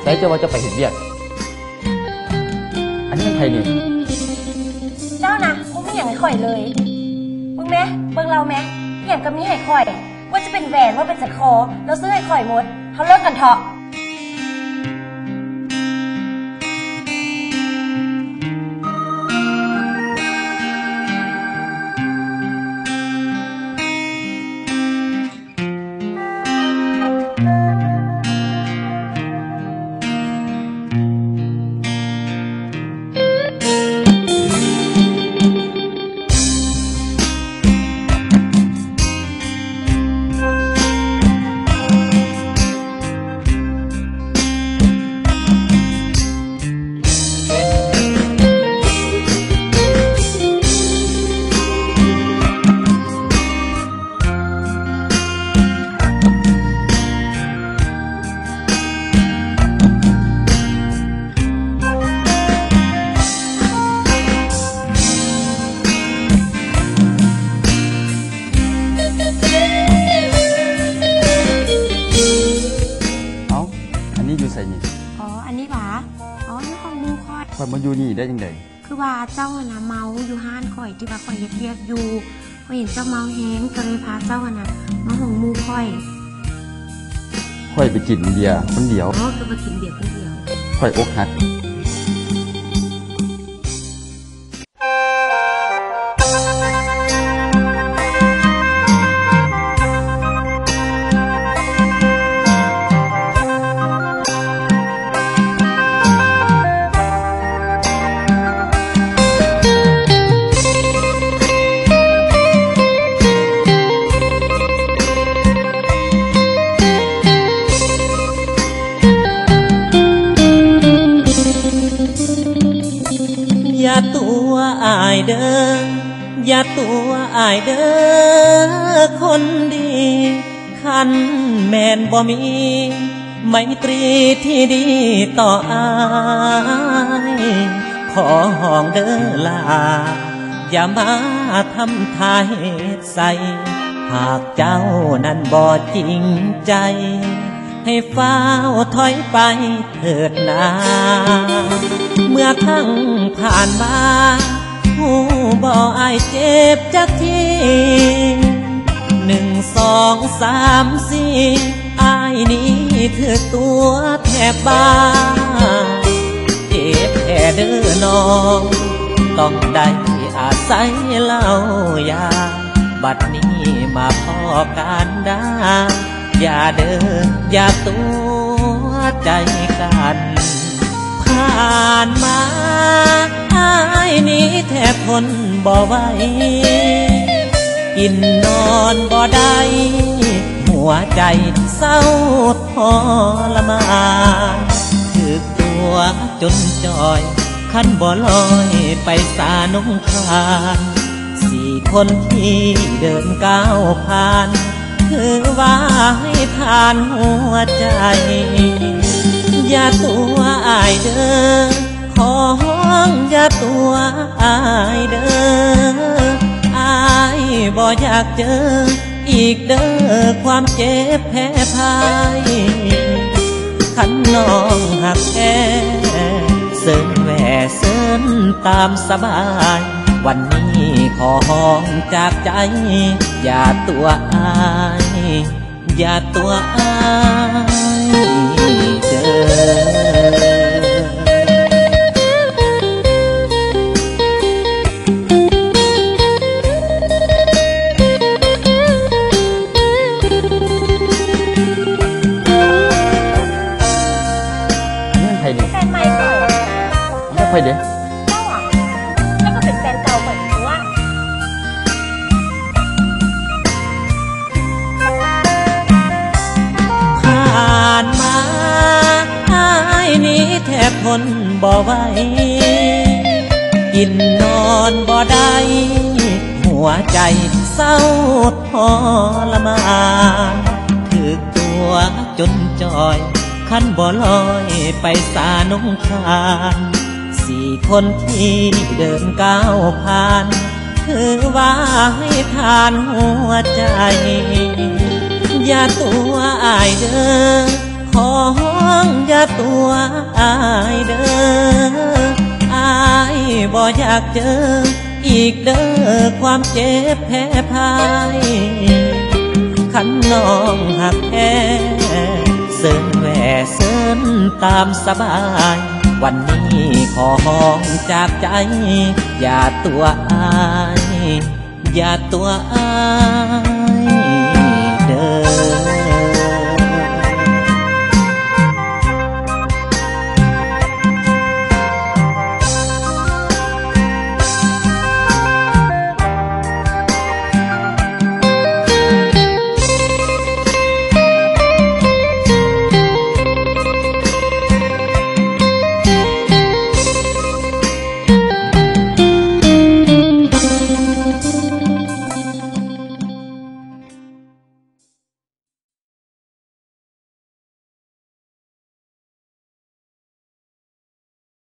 แต่เจ้าว่าจะไปเห็นเบียดอันนี้เป็นใครนี่เจ้านะกูไม่อยากให้ข่อยเลยมึงแม่เบิ่งเราแม่อยากกับมีให้ข่อยว่าจะเป็นแหวนว่าเป็นสะคอแล้วซื้อให้ข่อยหมดเขาเลิกกันเถอะข่อยมาอยู่นี่ได้ยังไงคือว่าเจ้าน่ะเมาอยู่ห้านข่อยที่ว่าข่อยเรียกอยู่ข่อยเห็นเจ้าเมาแห้งก็เลยพาเจ้าน่ะมาห้องมูข่อยไปกินเบียร์คนเดียวคือไปกินเบียร์คนเดียวข่อยอกหักอย่าตัวอายเด้อคนดีคันแม่นบ่มีไมตรีที่ดีต่ออายขอห้องเด้อลาอย่ามาทำท่าเหตุใส่หากเจ้านั้นบ่จริงใจให้ฟ้าวถอยไปเถิดนาเมื่อครั้งผ่านมาหูบ่อายเจ็บจักที1 2 3 4อายนี้ถือตัวแทบบ้าเจ็บแท้เด้อน้องต้องได้อาศัยเหล้ายาบัดนี้มาพอกันได้อย่าเด้ออย่าตัวใจกันผ่านมาอายนี้แทบทนบ่ไหวกินนอนบ่ได้หัวใจเศร้าทรมานถึกตัวจนจอยคันบ่ลอยไปสานงคาน4 คนที่เดินก้าวผ่านคือว่าให้ทานหัวใจอย่าตัวอายเด้อขอห้องอย่าตัวอายเด้ออายบ่อยากเจออีกเด้อความเจ็บแพ้พ่ายขันน้องหักแท้เสินแหวเสินตามสบายวันนี้ขอห้องจากใจอย่าตัวอายอย่าตัวอายเด้อใครเด้เจ้าอ่ะแล้วก็เป็นแฟนเก่าเหมือนกันว่าผ่านมาอายนี้แทบทนบ่ไหวกินนอนบ่ได้หัวใจเศร้าทรมานถึกตัวจนจอยคันบ่ลอยไปสานงคาน4 คนที่เดินก้าวผ่านคือว่าให้ทานหัวใจอย่าตัวอายเด้อขอห้อ องอย่าตัวอายเด้ออายบ่อยากเจออีกเด้อความเจ็บแพ้พ่ายขันน้องหักแท้เสินแหวเสินตามสบายวันนี้ขอห้องจากใจอย่าตัวอายอย่าตัวอาย